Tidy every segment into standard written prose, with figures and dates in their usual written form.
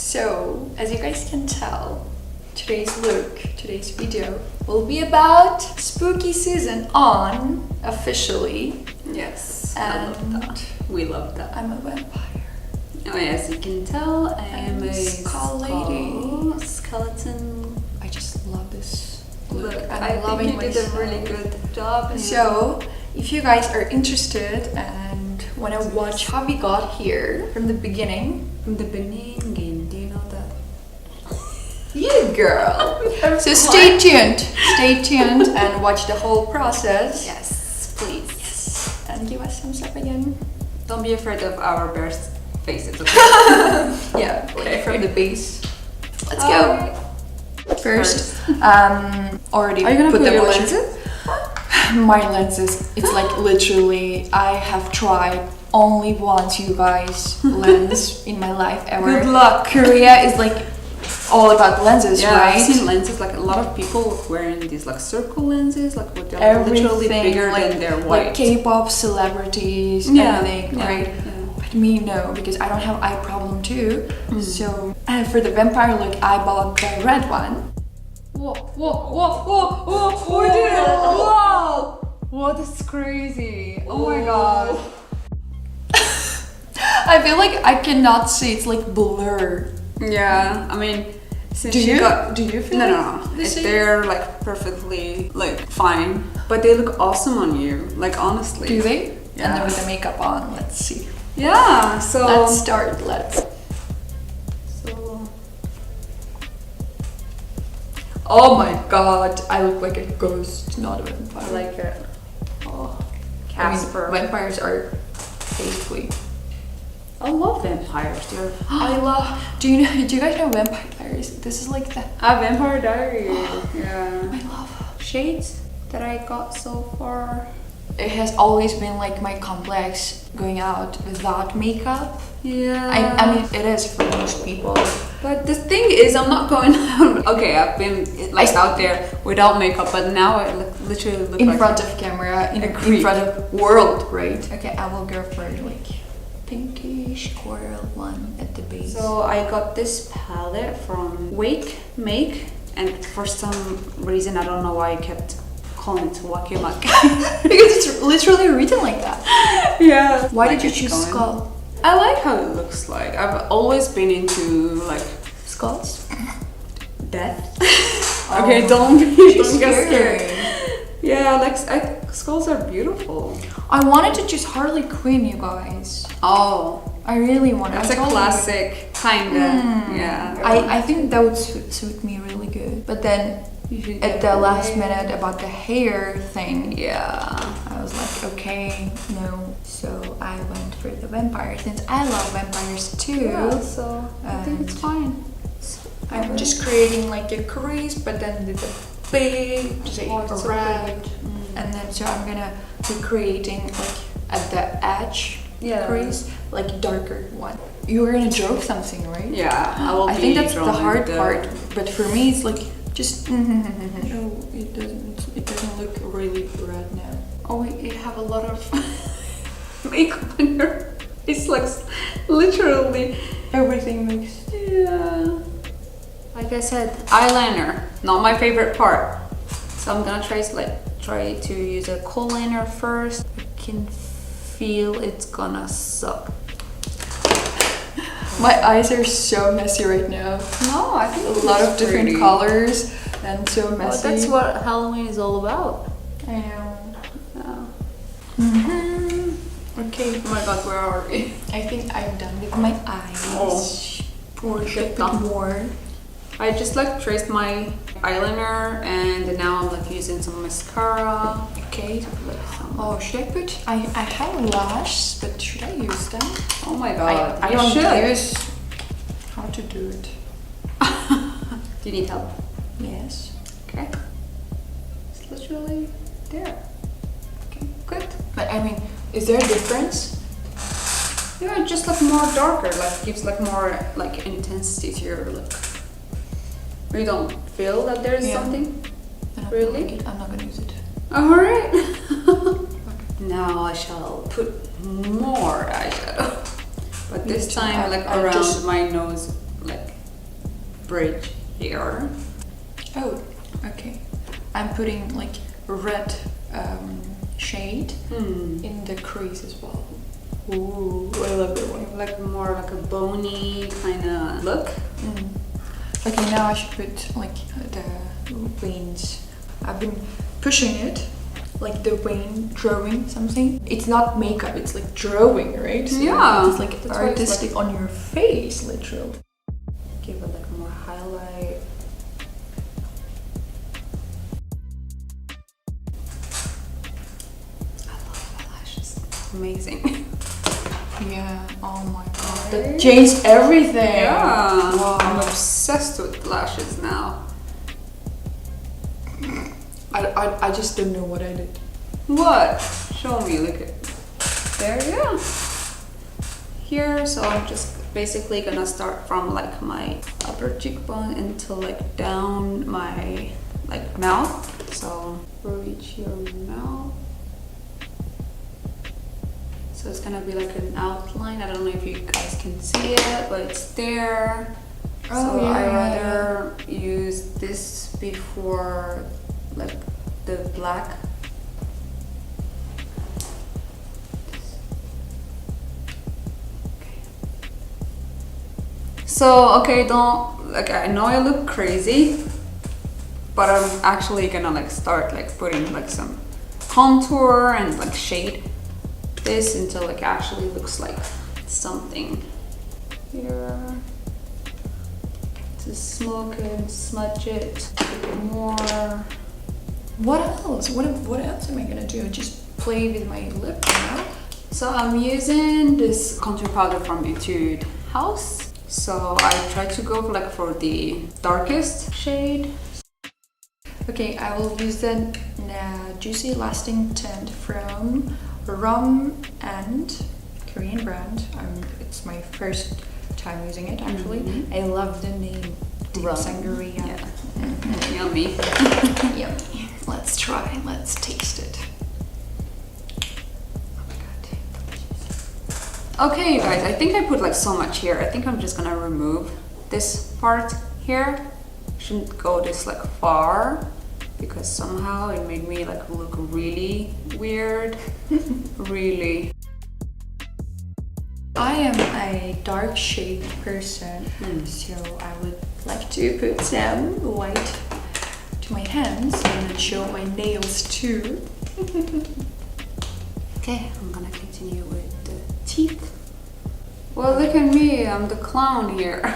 So, as you guys can tell, today's video will be about spooky season on, officially. Yes, And I love that. We love that. I'm a vampire. Oh, as you can tell, I am a skull lady. Skeleton. I just love this look. Look, I'm I loving think you did a really good job. So, if you guys are interested and want to watch how we got here from the beginning. From the beginning, do you know that? You girl! So stay tuned and watch the whole process. Yes, please. Yes. And give us thumbs up again. Don't be afraid of our bears' faces, okay? Yeah, Okay. like from the base. Let's All go. right. First, already Are you gonna put put the your washer- lenses? My lenses, it's like literally, I have tried only once, you guys, lens in my life ever. Good luck. Korea is like all about lenses, Yeah, right? I've seen lenses, like a lot of people wearing these like circle lenses, like what they're literally bigger like, than their white. Like K-pop celebrities, Yeah, everything, yeah, right? yeah. But me, no, because I don't have eye problem too. So, and for the vampire look, I bought the red one. Whoa, whoa, whoa, whoa, whoa, whoa, we did it! Wow! Whoa, this is crazy. Oh my god. I feel like I cannot see, it's like blur. Yeah, I mean, since Do you you? got... Do you feel No. the same? They're like perfectly like fine, but they look awesome on you, like honestly. Do they? Yeah. And then with the makeup on, let's see. Yeah, so... Let's start, let's. So... Oh my god, I look like a ghost, not a vampire. I like it. Oh. Casper. I mean, vampires are basically. I love vampires, dude. I love. Do you guys know Vampire Diaries? This is like the. Vampire Diary. Yeah. I love. Shades that I got so far. It has always been like my complex going out without makeup. Yeah. I mean, it is for most people. But the thing is, I'm not going out. Okay, I've been like out there without makeup, but now I literally look In like front of camera, in creep. front of world, right? Okay, I will go for like pinkish coral one at the base. So I got this palette from Wake Make, and for some reason I don't know why I kept calling it Wake Mak. Because it's literally written like that. Yeah. Why Like did you it's choose going. skull? I like how it looks like. I've always been into like Skulls? death. Oh. Okay, don't She's get scared. scared. Yeah, like skulls are beautiful. I wanted to choose Harley Quinn, you guys. Oh, I really wanted. that's I a told you. classic, kinda. Yeah. I think that would suit me really good. But then at the last minute about the hair thing, Yeah. I was like, okay, no. So I went for the vampire since I love vampires too. Yeah, so I think it's And fine. I'm just creating like a crease, but then with a big, say, Oh, it's so red. pretty. And then so I'm gonna be creating like at the edge crease, like darker one. You were gonna draw something, right? Yeah, I will. I think that's the drawing hard part. But for me, it's like just. No, it doesn't. It doesn't look really red now. Oh, you have a lot of makeup on your. It's like literally. Everything makes. Yeah. Like I said, eyeliner, not my favorite part. So I'm gonna try to use a kohl liner first. I can feel it's gonna suck. My eyes are so messy right now. No, I think A lot of different colors and so Well, messy. that's what Halloween is all about. I know. Yeah. Okay. Oh my god, where are we? I think I'm done with my eyes. Oh. Or should I put more? I just like traced my eyeliner and now I'm like using some mascara. Okay. Like some- Oh, should I put? I have lashes, but should I use them? Oh my god, I you don't should. use how to do it. Do you need help? Yes. Okay. It's literally there. Okay, good. But I mean, is there a difference? Yeah, it just like more darker, like gives like more like intensity to your look. You don't feel that there is Yeah. something? I don't Really? like it. I'm not gonna use it. Alright. Now I shall put more eyeshadow. But this Me too. time like I around just- my nose, like bridge here. Oh, okay. I'm putting like red shade in the crease as well. Ooh, I love that one. Like more like a bony kind of look. Okay, now I should put like the veins. I've been pushing it, like the vein drawing something. It's not makeup, it's like drawing, right? So yeah, it's like artistic on your face, literally. Give it like more highlight. I love eyelashes. Amazing. Yeah, oh my god. That changed everything. Yeah, wow. I'm obsessed with lashes now. I just don't know what I did. What? Show me, look at there you go. Here, so I'm just basically gonna start from like my upper cheekbone until like down my like mouth. So reach your mouth. So it's gonna be like an outline. I don't know if you guys can see it, but it's there. Oh, so yeah, I yeah, rather use this before like the black. Okay. So okay, don't like I know I look crazy, but I'm actually gonna like start like putting like some contour and like shade this until like actually looks like something here. To smoke it, smudge it a bit more. What else? What else am I gonna do? Just play with my lip, you know? So I'm using this contour powder from Etude House. So I try to go like for the darkest shade. Okay, I will use the Juicy Lasting Tint from Rum and Korean brand. It's my first time using it actually. I love the name. Rum. Sangria. Yeah. Yummy. Yummy. Let's try. Let's taste it. Oh my god. Okay, you guys, I think I put like so much here. I think I'm just gonna remove this part here. Shouldn't go this like far because somehow it made me like look really weird. Really. I am a dark shade person, so I would like to put some white to my hands and then show my nails too. Okay, I'm gonna continue with the teeth. Well, look at me, I'm the clown here.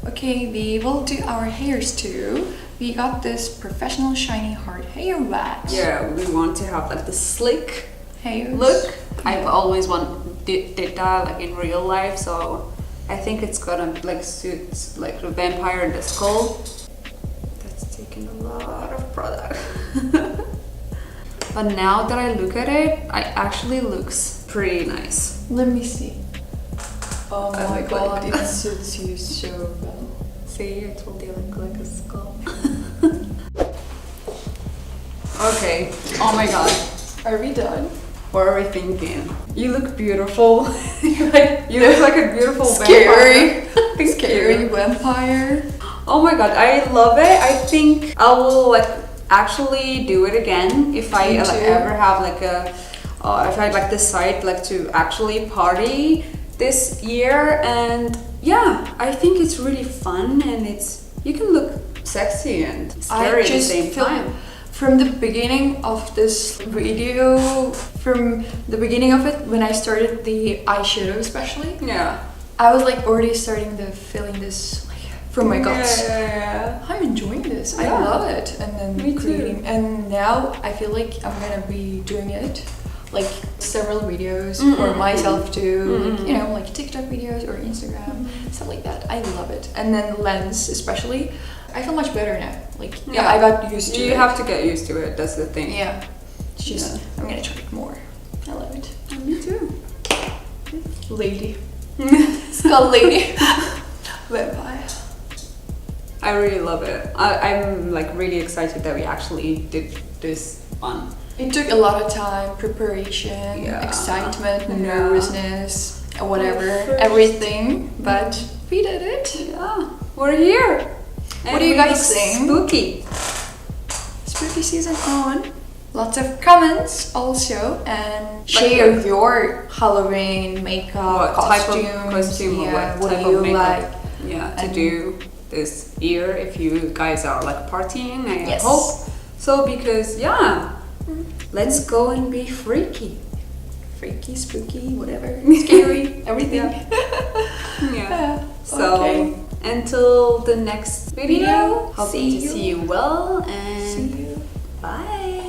Okay, we will do our hairs too. We got this professional shiny hard hair wax. Yeah, we want to have like the slick Hairs. look. I've always did that like in real life, so I think it's gonna like suit like the vampire and the skull. That's taking a lot of product. But now that I look at it, it actually looks pretty nice. Let me see. Oh I my look god, like- it suits you so well. See, I told you I look like a skull. Okay, oh my god. Are we done? What are we thinking? You look beautiful. You look like a beautiful Scary. vampire. Thank Scary you. vampire. Oh my god, I love it. I think I will like actually do it again if I Me like too. ever have like a if I like decide like to actually party this year. And yeah, I think it's really fun and you can look sexy and scary at the same time. From the beginning of this video, from the beginning of it, when I started the eyeshadow especially, Yeah. I was like already starting feeling this like from my guts. Yeah. I'm enjoying this. I Yeah. love it. And then Me too. creating, and now I feel like I'm gonna be doing it like several videos for myself too, like, you know, like TikTok videos or Instagram, stuff like that. I love it. And then lens especially, I feel much better now. Like Yeah. I got used to it. You have to get used to it, that's the thing. Yeah. It's just Yeah. I'm gonna try it more. I love it. Me too. Lady. Skull lady. Vampire. I really love it. I'm like really excited that we actually did this one. It took a lot of time, preparation, Yeah. excitement, Yeah. nervousness. whatever, First. everything, but we did it. Yeah, we're here. What do you guys think? Spooky. Spooky season on. Lots of comments also, and share your Halloween makeup, What type costumes. of costume or Yeah, what do type you of makeup? like? Yeah, to And- do this year if you guys are like partying. I Yes. hope so, because yeah, let's go and be freaky. Freaky, spooky, whatever, scary, everything. Yeah. So okay. until the next video, hope See to you. see you well, See and you. bye.